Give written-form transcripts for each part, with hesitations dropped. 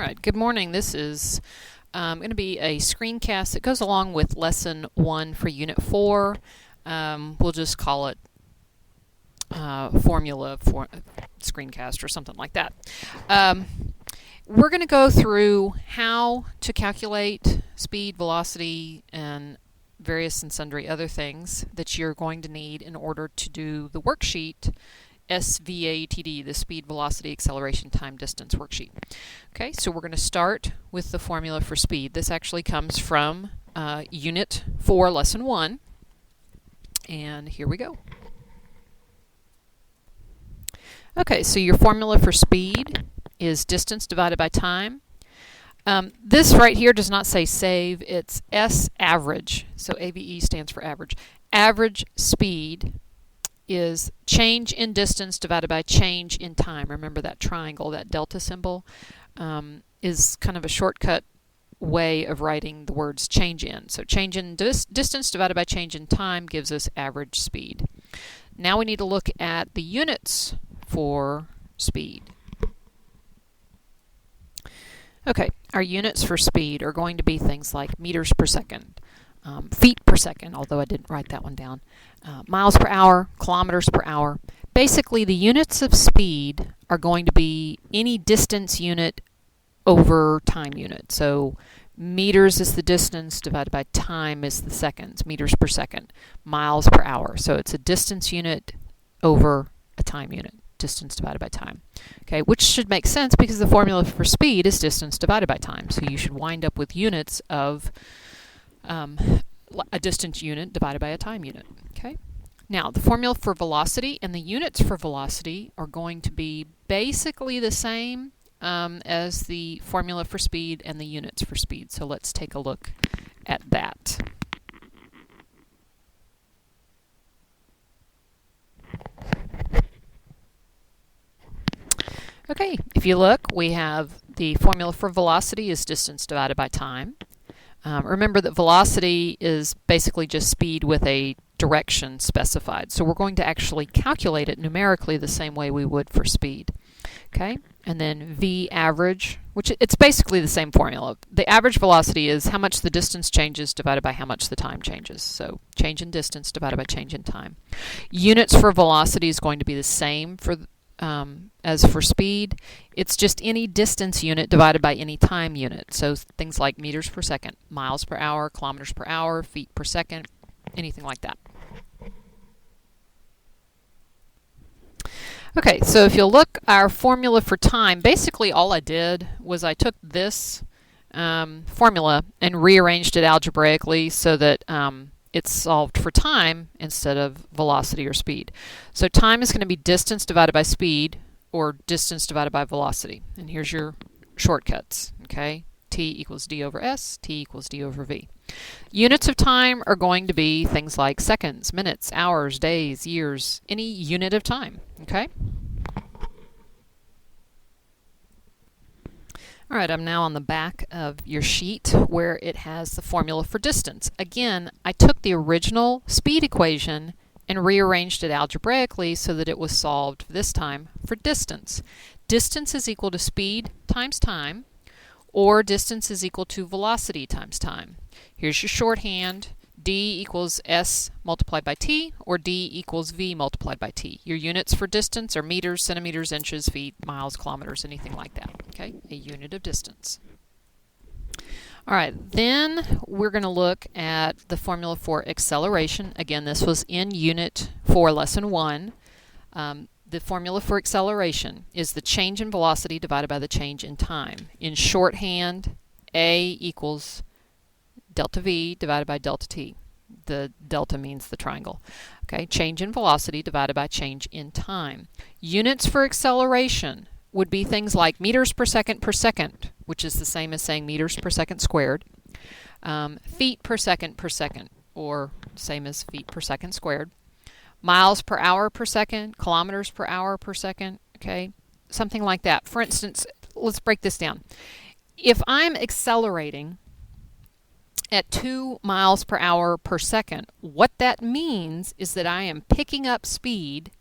right, good morning. This is going to be a screencast that goes along with Lesson 1 for Unit 4. We'll just call it Formula for Screencast or something like that. We're going to go through how to calculate speed, velocity, and various and sundry other things that you're going to need in order to do the worksheet SVATD, the speed, velocity, acceleration, time, distance worksheet. Okay, so we're going to start with the formula for speed. This actually comes from Unit 4, Lesson 1. And here we go. Okay, so your formula for speed is distance divided by time. This right here does not say save, it's S average. So AVE stands for average. Average speed is change in distance divided by change in time. Remember that triangle, that delta symbol, is kind of a shortcut way of writing the words change in. So change in distance divided by change in time gives us average speed. Now we need to look at the units for speed. Okay, our units for speed are going to be things like meters per second, feet per second, although I didn't write that one down, miles per hour, kilometers per hour. Basically, the units of speed are going to be any distance unit over time unit. So meters is the distance divided by time is the seconds, meters per second, miles per hour. So it's a distance unit over a time unit, distance divided by time. Okay, which should make sense because the formula for speed is distance divided by time. So you should wind up with units of a distance unit divided by a time unit. Okay. Now, the formula for velocity and the units for velocity are going to be basically the same as the formula for speed and the units for speed. So let's take a look at that. Okay, if you look, we have the formula for velocity is distance divided by time. Remember that velocity is basically just speed with a direction specified. So we're going to actually calculate it numerically the same way we would for speed. Okay, and then V average, which it's basically the same formula. The average velocity is how much the distance changes divided by how much the time changes. So change in distance divided by change in time. Units for velocity is going to be the same for as for speed. It's just any distance unit divided by any time unit. So things like meters per second, miles per hour, kilometers per hour, feet per second, anything like that. Okay, so if you'll look, our formula for time, basically all I did was I took this formula and rearranged it algebraically so that it's solved for time instead of velocity or speed. So time is going to be distance divided by speed or distance divided by velocity. And here's your shortcuts. Okay, T equals D over S, T equals D over V. Units of time are going to be things like seconds, minutes, hours, days, years, any unit of time. Okay? All right, I'm now on the back of your sheet where it has the formula for distance. Again, I took the original speed equation and rearranged it algebraically so that it was solved this time for distance. Distance is equal to speed times time, or distance is equal to velocity times time. Here's your shorthand. D equals S multiplied by T, or D equals V multiplied by T. Your units for distance are meters, centimeters, inches, feet, miles, kilometers, anything like that. Okay, a unit of distance. All right, then we're going to look at the formula for acceleration. Again, this was in Unit 4, Lesson 1. The formula for acceleration is the change in velocity divided by the change in time. In shorthand, A equals delta V divided by delta T. The delta means the triangle. Okay, change in velocity divided by change in time. Units for acceleration would be things like meters per second, which is the same as saying meters per second squared. Feet per second, or same as feet per second squared. Miles per hour per second, kilometers per hour per second, okay? Something like that. For instance, let's break this down. If I'm accelerating at 2 miles per hour per second, what that means is that I am picking up speed.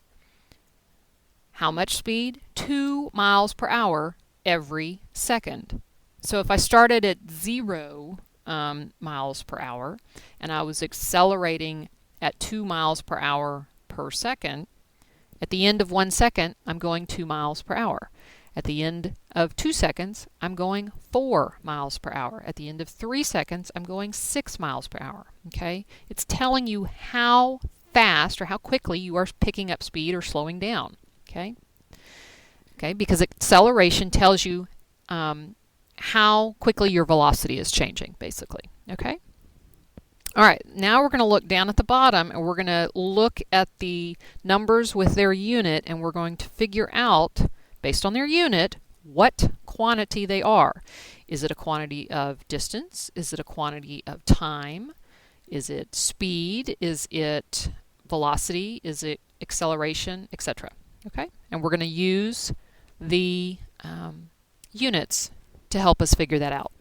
How much speed? 2 miles per hour every second. So if I started at 0 miles per hour and I was accelerating at 2 miles per hour per second, at the end of 1 second, I'm going 2 miles per hour. At the end of 2 seconds, I'm going 4 miles per hour. At the end of 3 seconds, I'm going 6 miles per hour. Okay? It's telling you how fast or how quickly you are picking up speed or slowing down. Okay? Okay, because acceleration tells you how quickly your velocity is changing, basically. Okay? All right, now we're going to look down at the bottom and we're going to look at the numbers with their unit, and we're going to figure out, based on their unit, what quantity they are. Is it a quantity of distance? Is it a quantity of time? Is it speed? Is it velocity? Is it acceleration, etc.? Okay, and we're going to use the units to help us figure that out.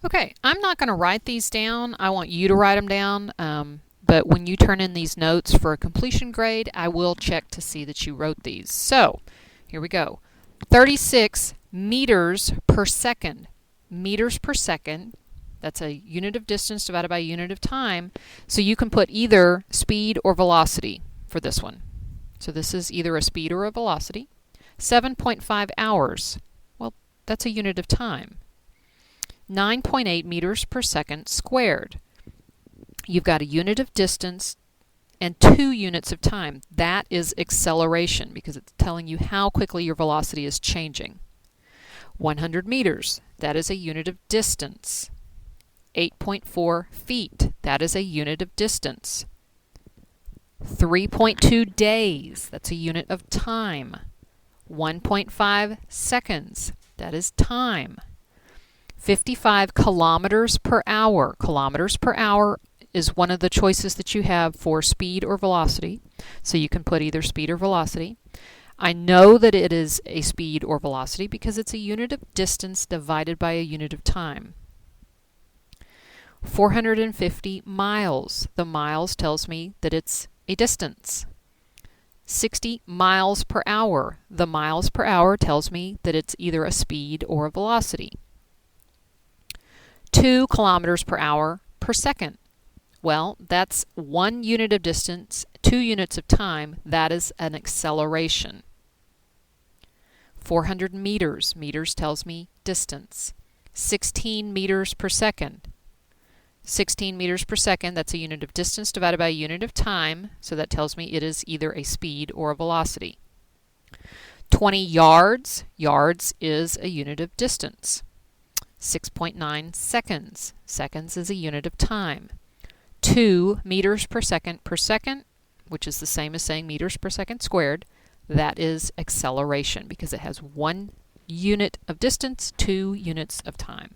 Okay, I'm not going to write these down. I want you to write them down, but when you turn in these notes for a completion grade, I will check to see that you wrote these. So, here we go. 36 meters per second. Meters per second, that's a unit of distance divided by a unit of time, so you can put either speed or velocity for this one. So this is either a speed or a velocity. 7.5 hours, well, that's a unit of time. 9.8 meters per second squared. You've got a unit of distance and 2 units of time. That is acceleration because it's telling you how quickly your velocity is changing. 100 meters, that is a unit of distance. 8.4 feet, that is a unit of distance. 3.2 days, that's a unit of time. 1.5 seconds, that is time. 55 kilometers per hour. Kilometers per hour is one of the choices that you have for speed or velocity. So you can put either speed or velocity. I know that it is a speed or velocity because it's a unit of distance divided by a unit of time. 450 miles. The miles tells me that it's a distance. 60 miles per hour. The miles per hour tells me that it's either a speed or a velocity. 2 kilometers per hour per second. Well, that's 1 unit of distance, 2 units of time. That is an acceleration. 400 meters. Meters tells me distance. 16 meters per second. 16 meters per second, that's a unit of distance divided by a unit of time, so that tells me it is either a speed or a velocity. 20 yards. Yards is a unit of distance. 6.9 seconds. Seconds is a unit of time. 2 meters per second, which is the same as saying meters per second squared. That is acceleration because it has 1 unit of distance, 2 units of time.